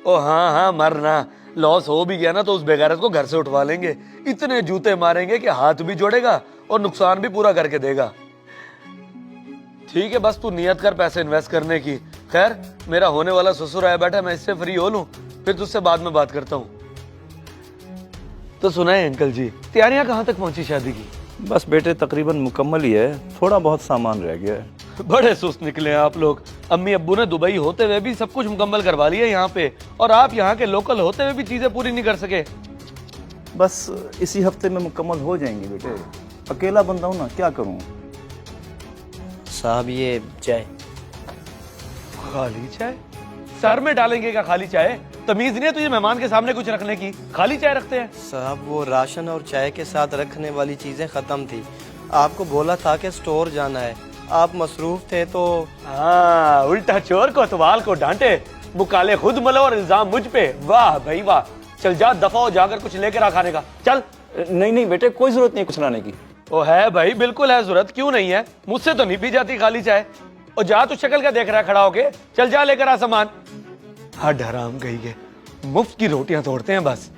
ओ हाँ हाँ, मरना। लॉस हो भी गया ना तो उस बेगैरत को घर से उठवा लेंगे। इतने जूते मारेंगे कि हाथ भी जोड़ेगा और नुकसान भी पूरा करके देगा। ठीक है, बस तू नियत कर पैसे इन्वेस्ट करने की। खैर, मेरा होने वाला ससुर आया बैठा, मैं इससे फ्री हो लूं, फिर तुझसे बाद में बात करता हूँ। तो सुनाए अंकल जी, तैयारियां कहाँ तक पहुंची शादी की? बस बेटे तकरीबन मुकम्मल ही है, थोड़ा बहुत सामान रह गया है। बड़े सुस्त निकले हैं आप लोग। अम्मी अब्बू ने दुबई होते हुए भी सब कुछ मुकम्मल करवा लिया यहाँ पे, और आप यहाँ के लोकल होते हुए भी चीजें पूरी नहीं कर सके। बस इसी हफ्ते में मुकम्मल हो जाएंगी बेटे। अकेला बंदा हूँ ना, क्या करूँ। साहब ये चाय। खाली चाय? सर में डालेंगे क्या खाली चाय? तमीज नहीं है तुझे मेहमान के सामने कुछ रखने की? खाली चाय रखते हैं। साहब वो राशन और चाय के साथ रखने वाली चीजें खत्म थी। आपको बोला था कि स्टोर जाना है, आप मसरूफ थे तो। हाँ, उल्टा चोर को इतवाल को डांटे, मुकाले खुद मलो और इल्जाम मुझ पे। वाह भाई वाह। चल जा, दफा हो जाकर कुछ लेकर आ खाने का। चल। नहीं नहीं बेटे, कोई जरूरत नहीं कुछ लाने की। ओ है भाई, बिल्कुल है जरूरत, क्यों नहीं है? मुझसे तो नहीं पी जाती खाली चाय। और जा, तू शक्ल क्या देख रहा है खड़ा होके? चल जा, लेकर आ सामान। हड हराम गई है, मुफ्त की रोटियां तोड़ते हैं बस।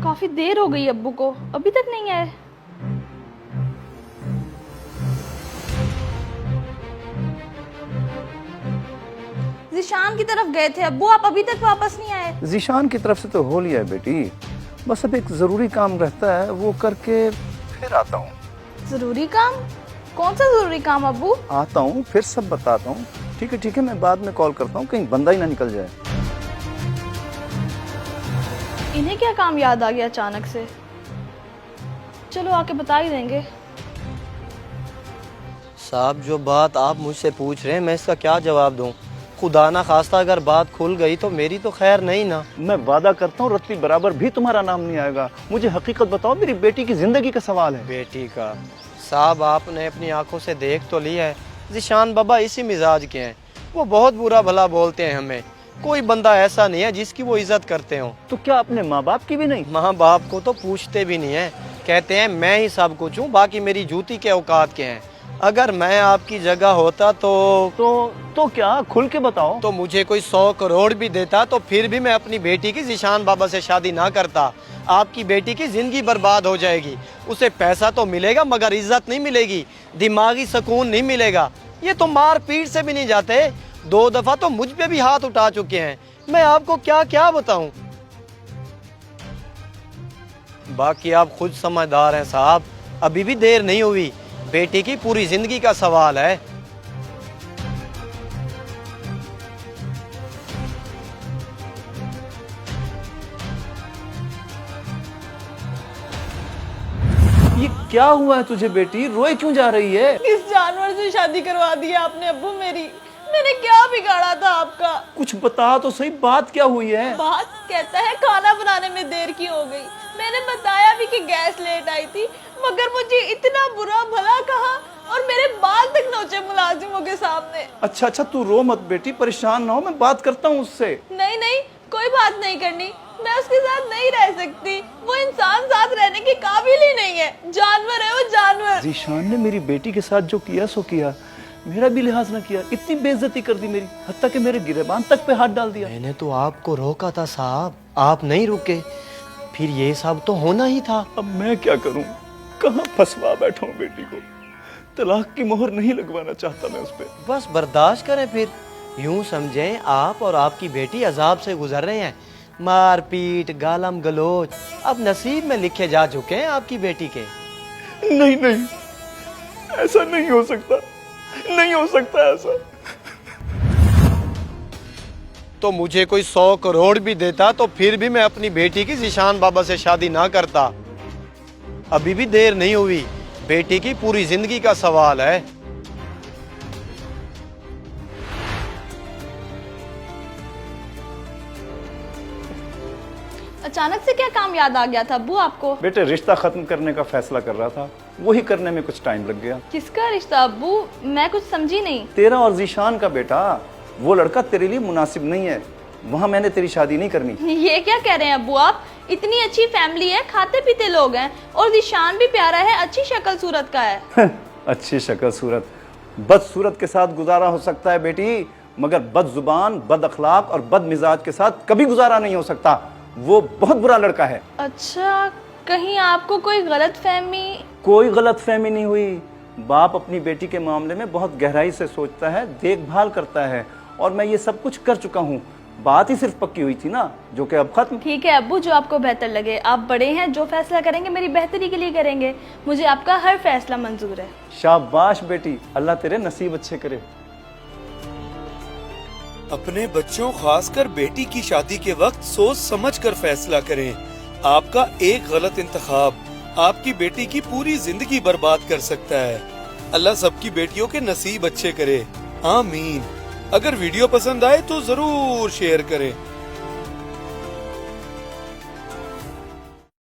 काफी देर हो गई अब्बू को, अभी तक नहीं आए। जिशान की तरफ गए थे अब्बू, आप अभी तक वापस नहीं आए। जीशान की तरफ से तो हो लिया है बेटी, बस अब एक जरूरी काम रहता है, वो करके फिर आता हूँ। जरूरी काम? कौन सा जरूरी काम अब्बू? आता हूँ फिर सब बताता हूँ। ठीक है, मैं बाद में कॉल करता हूँ, कहीं बंदा ही ना निकल जाए। इन्हें क्या काम याद आ गया अचानक से? चलो आके बता ही देंगे। साहब जो बात आप मुझसे पूछ रहे हैं, मैं इसका क्या जवाब दूं? खुदा ना खास्ता अगर बात खुल गई तो मेरी तो खैर नहीं ना। मैं वादा करता हूँ रत्ती बराबर भी तुम्हारा नाम नहीं आएगा। मुझे हकीकत बताओ, मेरी बेटी की जिंदगी का सवाल है। बेटी का? साहब आपने अपनी आंखों से देख तो लिया है, जिशान बाबा इसी मिजाज के हैं। वो बहुत बुरा भला बोलते हैं हमें। कोई बंदा ऐसा नहीं है जिसकी वो इज्जत करते हो। तो क्या अपने माँ बाप की भी नहीं? माँ बाप को तो पूछते भी नहीं है, कहते हैं मैं ही सब कुछ हूँ, बाकी मेरी जूती के औकात के हैं। अगर मैं आपकी जगह होता तो क्या, खुल के बताओ। तो मुझे कोई 100 करोड़ भी देता तो फिर भी मैं अपनी बेटी की जिशान बाबा से शादी ना करता। आपकी बेटी की जिंदगी बर्बाद हो जाएगी। उसे पैसा तो मिलेगा मगर इज्जत नहीं मिलेगी, दिमागी सुकून नहीं मिलेगा। ये तो मार पीट से भी नहीं जाते। 2 दफा तो मुझ पे भी हाथ उठा चुके हैं। मैं आपको क्या क्या बताऊं। बाकी आप खुद समझदार हैं साहब, अभी भी देर नहीं हुई। बेटी की पूरी जिंदगी का सवाल है। ये क्या हुआ है तुझे बेटी, रोए क्यों जा रही है? किस जानवर से शादी करवा दी आपने अब्बू मेरी? मैंने क्या बिगाड़ा था आपका? कुछ बता तो सही, बात क्या हुई है? बात कहता है खाना बनाने में देर की हो गई। मैंने बताया भी कि गैस लेट आई थी, मगर मुझे इतना बुरा भला कहा और मेरे बाल तक नोचे मुलाजिमों के सामने। अच्छा, तू रो मत बेटी, परेशान ना हो, मैं बात करता हूँ उससे। नहीं नहीं, कोई बात नहीं करनी। मैं उसके साथ नहीं रह सकती। वो इंसान साथ रहने के काबिल ही नहीं है। जानवर है वो, जानवर। जीशान ने मेरी बेटी के साथ जो किया सो किया, मेरा भी लिहाज ना किया, इतनी बेइज्जती कर दी मेरी, हत्ता कि मेरे गिरेबान तक पे हाथ डाल दिया। मैंने तो आपको रोका था साहब, आप नहीं रुके, फिर ये सब तो होना ही था। अब मैं क्या करूं, कहां फंसवा बैठा हूं बेटी को। तलाक की मोहर नहीं लगवाना चाहता मैं उस पे। बस बर्दाश्त करें फिर। यूं समझें आप और आपकी बेटी अजाब से गुजर रहे हैं। मार पीट, गालम गलोच अब नसीब में लिखे जा चुके हैं आपकी बेटी के। नहीं, ऐसा नहीं हो सकता, नहीं हो सकता ऐसा। तो मुझे कोई 100 करोड़ भी देता तो फिर भी मैं अपनी बेटी की जिशान बाबा से शादी ना करता। अभी भी देर नहीं हुई, बेटी की पूरी जिंदगी का सवाल है। अचानक से क्या काम याद आ गया था अब्बू आपको? बेटे रिश्ता खत्म करने का फैसला कर रहा था, वही करने में कुछ टाइम लग गया। किसका रिश्ता अब्बू? मैं कुछ समझी नहीं। तेरा और जीशान का बेटा। वो लड़का तेरे लिए मुनासिब नहीं है, वहां मैंने तेरी शादी नहीं करनी। ये क्या कह रहे हैं अब्बू आप? इतनी अच्छी फैमिली है, खाते पीते लोग हैं, और जिशान भी प्यारा है, अच्छी शक्ल सूरत का है। अच्छी शक्ल सूरत, बदसूरत के साथ गुजारा हो सकता है बेटी, मगर बद जुबान, बद अखलाक और बद मिजाज के साथ कभी गुजारा नहीं हो सकता। वो बहुत बुरा लड़का है। अच्छा, कहीं आपको कोई गलत फहमी? कोई गलत फहमी नहीं हुई। बाप अपनी बेटी के मामले में बहुत गहराई से सोचता है, देखभाल करता है, और मैं ये सब कुछ कर चुका हूँ। बात ही सिर्फ पक्की हुई थी ना, जो कि अब खत्म। ठीक है अब्बू, जो आपको बेहतर लगे। आप बड़े हैं, जो फैसला करेंगे मेरी बेहतरी के लिए करेंगे। मुझे आपका हर फैसला मंजूर है। शाबाश बेटी, अल्लाह तेरे नसीब अच्छे करे। अपने बच्चों, खासकर बेटी की शादी के वक्त सोच समझ कर फैसला करें। आपका एक गलत इंतखाब आपकी बेटी की पूरी जिंदगी बर्बाद कर सकता है। अल्लाह सबकी बेटियों के नसीब अच्छे करे, आमीन। अगर वीडियो पसंद आए तो जरूर शेयर करें।